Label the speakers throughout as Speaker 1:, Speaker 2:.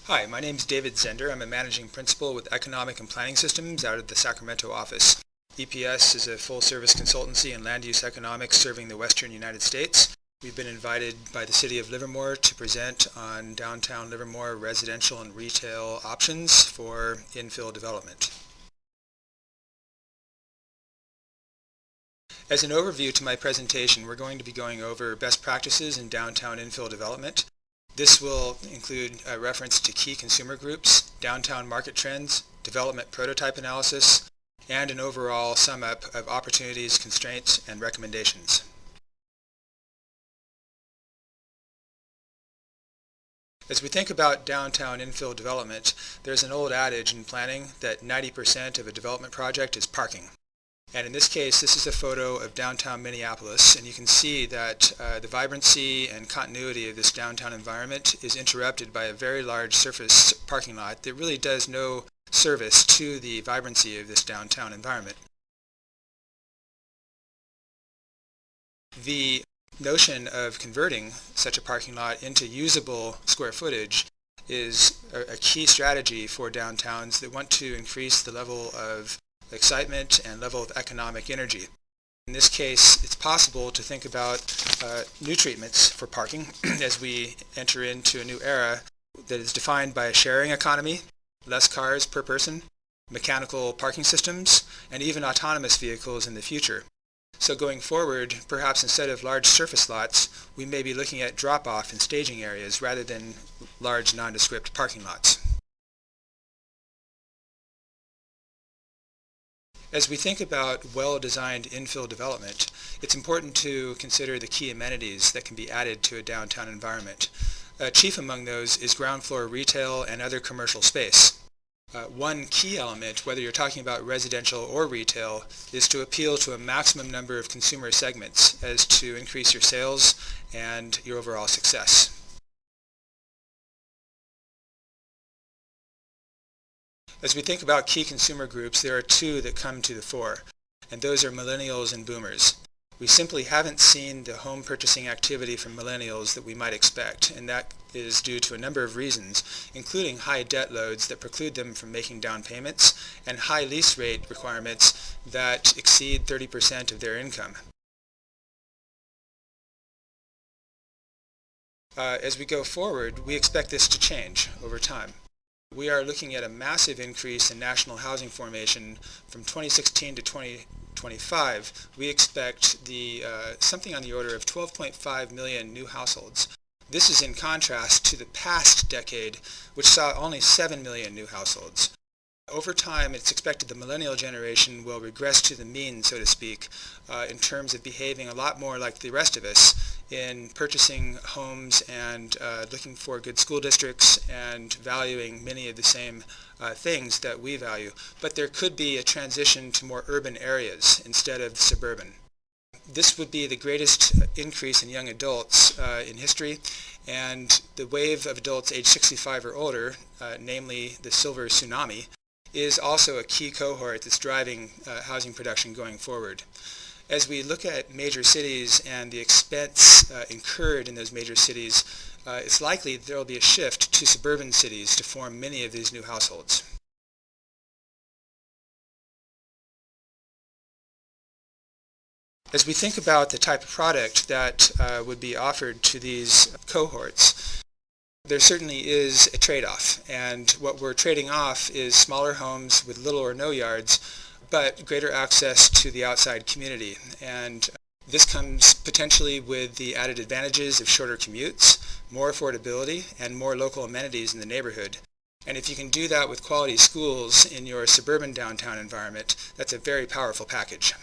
Speaker 1: Hi, my name is David Zender. I'm a managing principal with Economic and Planning Systems out of the Sacramento office. EPS is a full-service consultancy in land use economics serving the western United States. We've been invited by the city of Livermore to present on downtown Livermore residential and retail options for infill development. As an overview to my presentation, we're going to be going over best practices in downtown infill development. This will include a reference to key consumer groups, downtown market trends, development prototype analysis, and an overall sum up of opportunities, constraints, and recommendations. As we think about downtown infill development, there's an old adage in planning that 90% of a development project is parking. And in this case, this is a photo of downtown Minneapolis, and you can see that the vibrancy and continuity of this downtown environment is interrupted by a very large surface parking lot that really does no service to the vibrancy of this downtown environment. The notion of converting such a parking lot into usable square footage is a key strategy for downtowns that want to increase the level of excitement and level of economic energy. In this case, it's possible to think about new treatments for parking as we enter into a new era that is defined by a sharing economy, less cars per person, mechanical parking systems, and even autonomous vehicles in the future. So going forward, perhaps instead of large surface lots, we may be looking at drop-off and staging areas rather than large nondescript parking lots. As we think about well-designed infill development, it's important to consider the key amenities that can be added to a downtown environment. Chief among those is ground floor retail and other commercial space. One key element, whether you're talking about residential or retail, is to appeal to a maximum number of consumer segments as to increase your sales and your overall success. As we think about key consumer groups, there are two that come to the fore, and those are millennials and boomers. We simply haven't seen the home purchasing activity from millennials that we might expect, and that is due to a number of reasons, including high debt loads that preclude them from making down payments and high lease rate requirements that exceed 30% of their income. As we go forward, we expect this to change over time. We are looking at a massive increase in national housing formation from 2016 to 2025. We expect something on the order of 12.5 million new households. This is in contrast to the past decade, which saw only 7 million new households. Over time, it's expected the millennial generation will regress to the mean, so to speak, in terms of behaving a lot more like the rest of us in purchasing homes and looking for good school districts and valuing many of the same things that we value. But there could be a transition to more urban areas instead of suburban. This would be the greatest increase in young adults in history, and the wave of adults age 65 or older, namely the silver tsunami, is also a key cohort that's driving housing production going forward. As we look at major cities and the expense incurred in those major cities, it's likely there will be a shift to suburban cities to form many of these new households. As we think about the type of product that would be offered to these cohorts, there certainly is a trade-off, and what we're trading off is smaller homes with little or no yards, but greater access to the outside community. And this comes potentially with the added advantages of shorter commutes, more affordability, and more local amenities in the neighborhood. And if you can do that with quality schools in your suburban downtown environment, that's a very powerful package.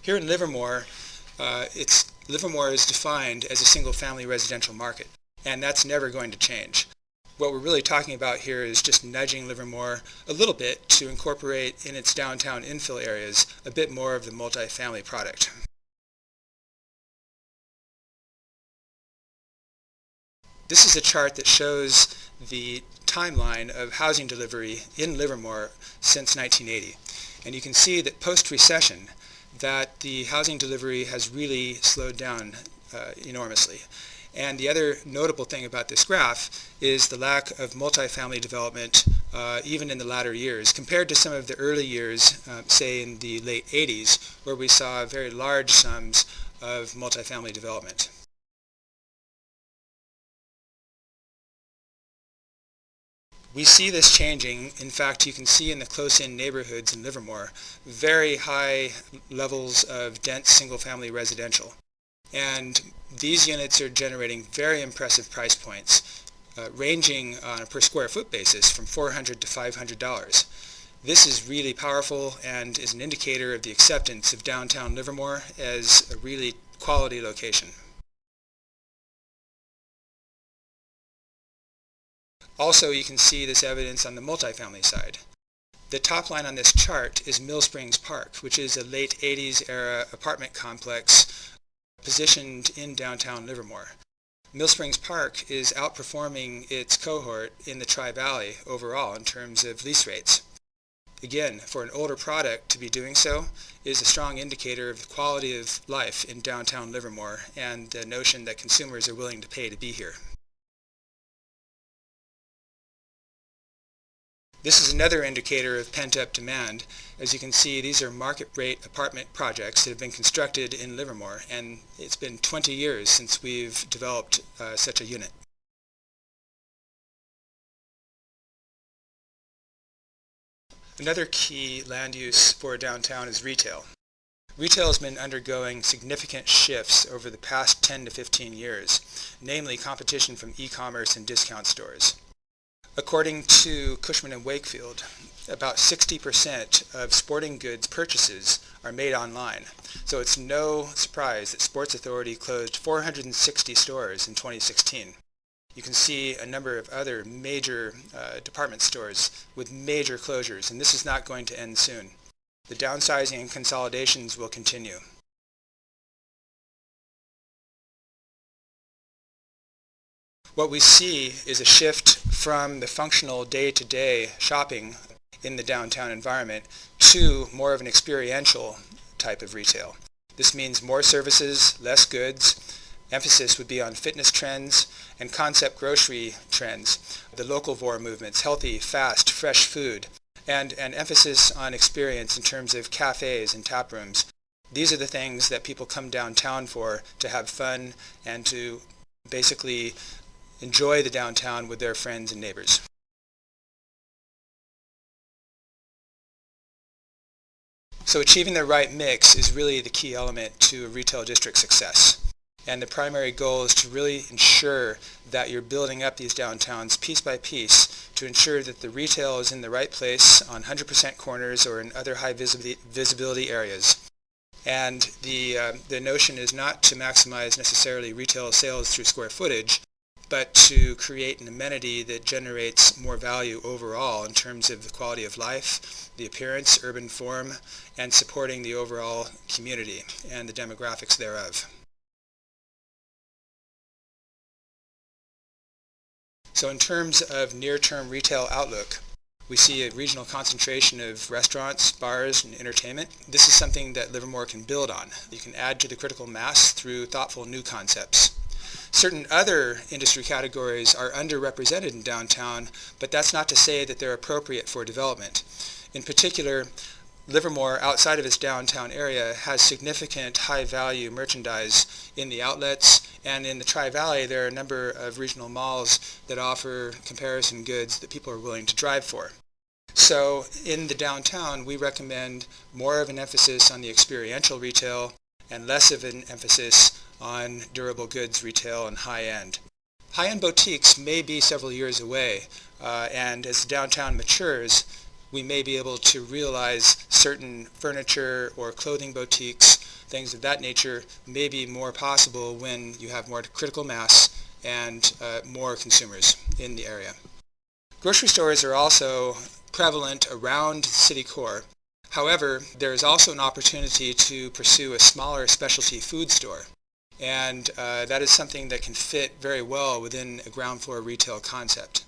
Speaker 1: Here in Livermore, Livermore is defined as a single-family residential market, and that's never going to change. What we're really talking about here is just nudging Livermore a little bit to incorporate in its downtown infill areas a bit more of the multifamily product. This is a chart that shows the timeline of housing delivery in Livermore since 1980. And you can see that post-recession, that the housing delivery has really slowed down enormously. And the other notable thing about this graph is the lack of multifamily development even in the latter years, compared to some of the early years, say in the late 80s, where we saw very large sums of multifamily development. We see this changing. In fact, you can see in the close-in neighborhoods in Livermore very high levels of dense single-family residential. And these units are generating very impressive price points, ranging on a per square foot basis from $400 to $500. This is really powerful and is an indicator of the acceptance of downtown Livermore as a really quality location. Also, you can see this evidence on the multifamily side. The top line on this chart is Mill Springs Park, which is a late 80s era apartment complex positioned in downtown Livermore. Mill Springs Park is outperforming its cohort in the Tri-Valley overall in terms of lease rates. Again, for an older product to be doing so is a strong indicator of the quality of life in downtown Livermore and the notion that consumers are willing to pay to be here. This is another indicator of pent-up demand. As you can see, these are market-rate apartment projects that have been constructed in Livermore, and it's been 20 years since we've developed such a unit. Another key land use for downtown is retail. Retail has been undergoing significant shifts over the past 10 to 15 years, namely competition from e-commerce and discount stores. According to Cushman & Wakefield, about 60% of sporting goods purchases are made online. So it's no surprise that Sports Authority closed 460 stores in 2016. You can see a number of other major department stores with major closures, and this is not going to end soon. The downsizing and consolidations will continue. What we see is a shift from the functional day-to-day shopping in the downtown environment to more of an experiential type of retail. This means more services, less goods. Emphasis would be on fitness trends and concept grocery trends, the localvore movements, healthy, fast, fresh food, and an emphasis on experience in terms of cafes and tap rooms. These are the things that people come downtown for, to have fun and to basically enjoy the downtown with their friends and neighbors. So achieving the right mix is really the key element to a retail district success. And the primary goal is to really ensure that you're building up these downtowns piece by piece to ensure that the retail is in the right place on 100% corners or in other high visibility areas. And the notion is not to maximize necessarily retail sales through square footage, but to create an amenity that generates more value overall in terms of the quality of life, the appearance, urban form, and supporting the overall community and the demographics thereof. So in terms of near-term retail outlook, we see a regional concentration of restaurants, bars, and entertainment. This is something that Livermore can build on. You can add to the critical mass through thoughtful new concepts. Certain other industry categories are underrepresented in downtown, but that's not to say that they're appropriate for development. In particular, Livermore, outside of its downtown area, has significant high-value merchandise in the outlets, and in the Tri-Valley there are a number of regional malls that offer comparison goods that people are willing to drive for. So in the downtown, we recommend more of an emphasis on the experiential retail and less of an emphasis on durable goods retail and high-end. High-end boutiques may be several years away, and as the downtown matures, we may be able to realize certain furniture or clothing boutiques, things of that nature, may be more possible when you have more critical mass and more consumers in the area. Grocery stores are also prevalent around the city core. However, there is also an opportunity to pursue a smaller specialty food store. And that is something that can fit very well within a ground floor retail concept.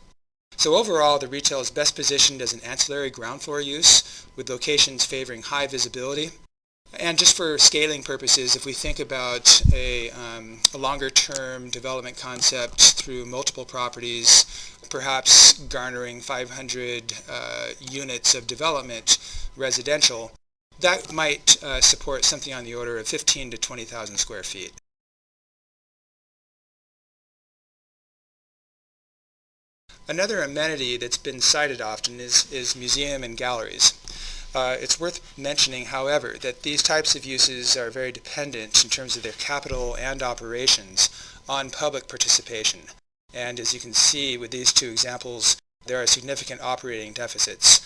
Speaker 1: So overall, the retail is best positioned as an ancillary ground floor use with locations favoring high visibility And just for scaling purposes, if we think about a longer-term development concept through multiple properties, perhaps garnering 500 units of development residential, that might support something on the order of 15 to 20,000 square feet. Another amenity that's been cited often is museum and galleries. It's worth mentioning, however, that these types of uses are very dependent in terms of their capital and operations on public participation. And as you can see with these two examples, there are significant operating deficits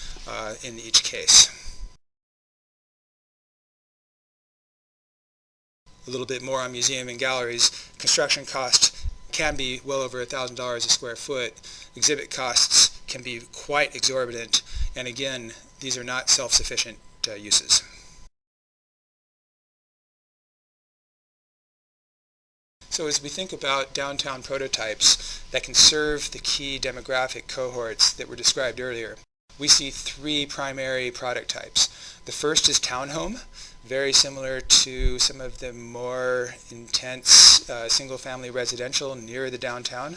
Speaker 1: in each case. A little bit more on museum and galleries. Construction costs can be well over $1,000 a square foot. Exhibit costs can be quite exorbitant, and again, these are not self-sufficient uses. So as we think about downtown prototypes that can serve the key demographic cohorts that were described earlier, we see three primary product types. The first is townhome, very similar to some of the more intense single-family residential near the downtown.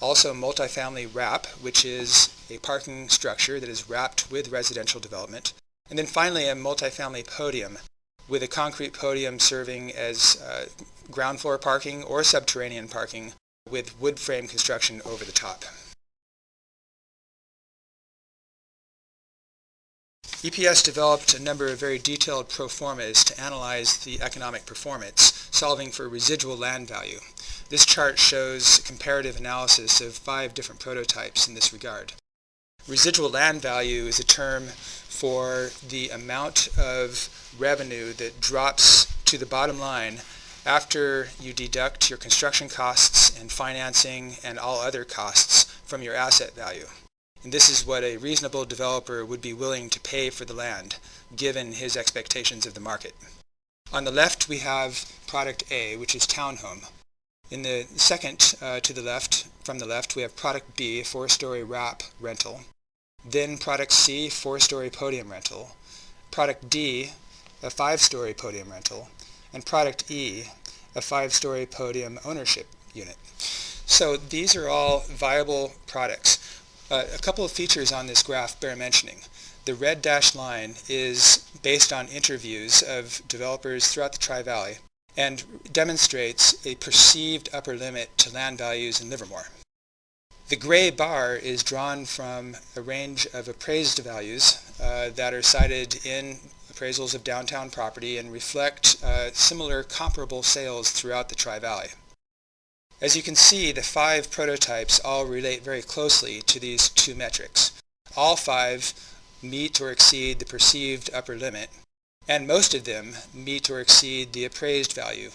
Speaker 1: Also multifamily wrap, which is a parking structure that is wrapped with residential development. And then finally a multifamily podium, with a concrete podium serving as ground floor parking or subterranean parking with wood frame construction over the top. EPS developed a number of very detailed pro formas to analyze the economic performance, solving for residual land value. This chart shows comparative analysis of 5 different prototypes in this regard. Residual land value is a term for the amount of revenue that drops to the bottom line after you deduct your construction costs and financing and all other costs from your asset value. And this is what a reasonable developer would be willing to pay for the land, given his expectations of the market. On the left, we have product A, which is townhome. In the second to the left, from the left, we have product B, a 4-story wrap rental. Then product C, 4-story podium rental. Product D, a 5-story podium rental. And product E, a 5-story podium ownership unit. So these are all viable products. A couple of features on this graph bear mentioning. The red dashed line is based on interviews of developers throughout the Tri-Valley and demonstrates a perceived upper limit to land values in Livermore. The gray bar is drawn from a range of appraised values that are cited in appraisals of downtown property and reflect similar comparable sales throughout the Tri-Valley. As you can see, the 5 prototypes all relate very closely to these 2 metrics. All 5 meet or exceed the perceived upper limit, and most of them meet or exceed the appraised value,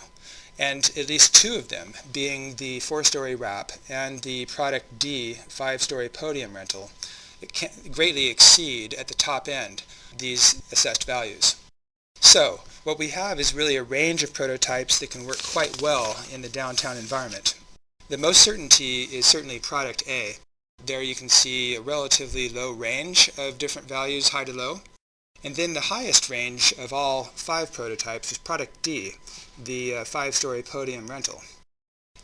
Speaker 1: and at least 2 of them, being the 4-story wrap and the product D 5-story podium rental, can greatly exceed at the top end these assessed values. So what we have is really a range of prototypes that can work quite well in the downtown environment. The most certainty is certainly product A. There you can see a relatively low range of different values, high to low. And then the highest range of all 5 prototypes is product D, the 5-story podium rental.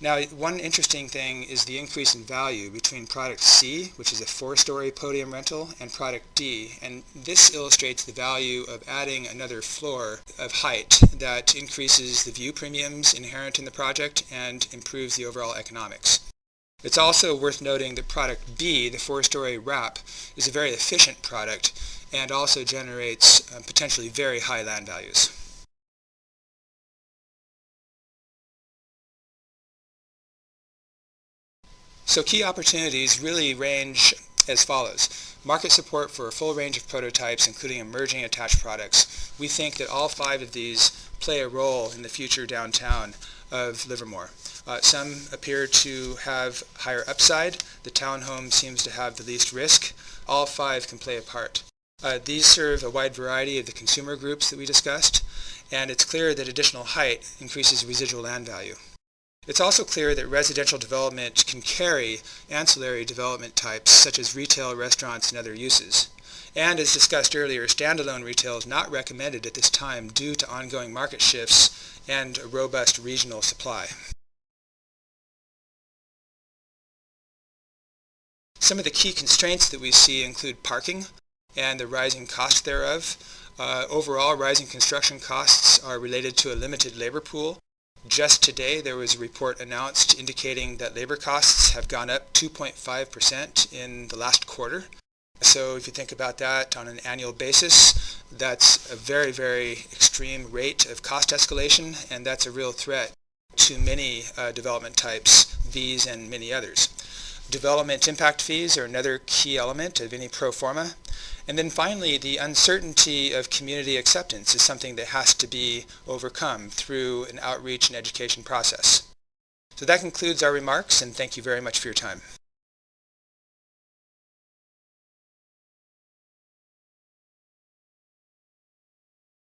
Speaker 1: Now, one interesting thing is the increase in value between product C, which is a 4-story podium rental, and product D, and this illustrates the value of adding another floor of height that increases the view premiums inherent in the project and improves the overall economics. It's also worth noting that product B, the 4-story wrap, is a very efficient product and also generates potentially very high land values. So key opportunities really range as follows. Market support for a full range of prototypes, including emerging attached products. We think that all 5 of these play a role in the future downtown of Livermore. Some appear to have higher upside. The townhome seems to have the least risk. All 5 can play a part. These serve a wide variety of the consumer groups that we discussed, and it's clear that additional height increases residual land value. It's also clear that residential development can carry ancillary development types such as retail, restaurants, and other uses. And as discussed earlier, standalone retail is not recommended at this time due to ongoing market shifts and a robust regional supply. Some of the key constraints that we see include parking and the rising cost thereof. Overall, rising construction costs are related to a limited labor pool. Just today, there was a report announced indicating that labor costs have gone up 2.5% in the last quarter. So if you think about that on an annual basis, that's a very, very extreme rate of cost escalation, and that's a real threat to many development types, these and many others. Development impact fees are another key element of any pro forma. And then finally, the uncertainty of community acceptance is something that has to be overcome through an outreach and education process. So that concludes our remarks, and thank you very much for your time.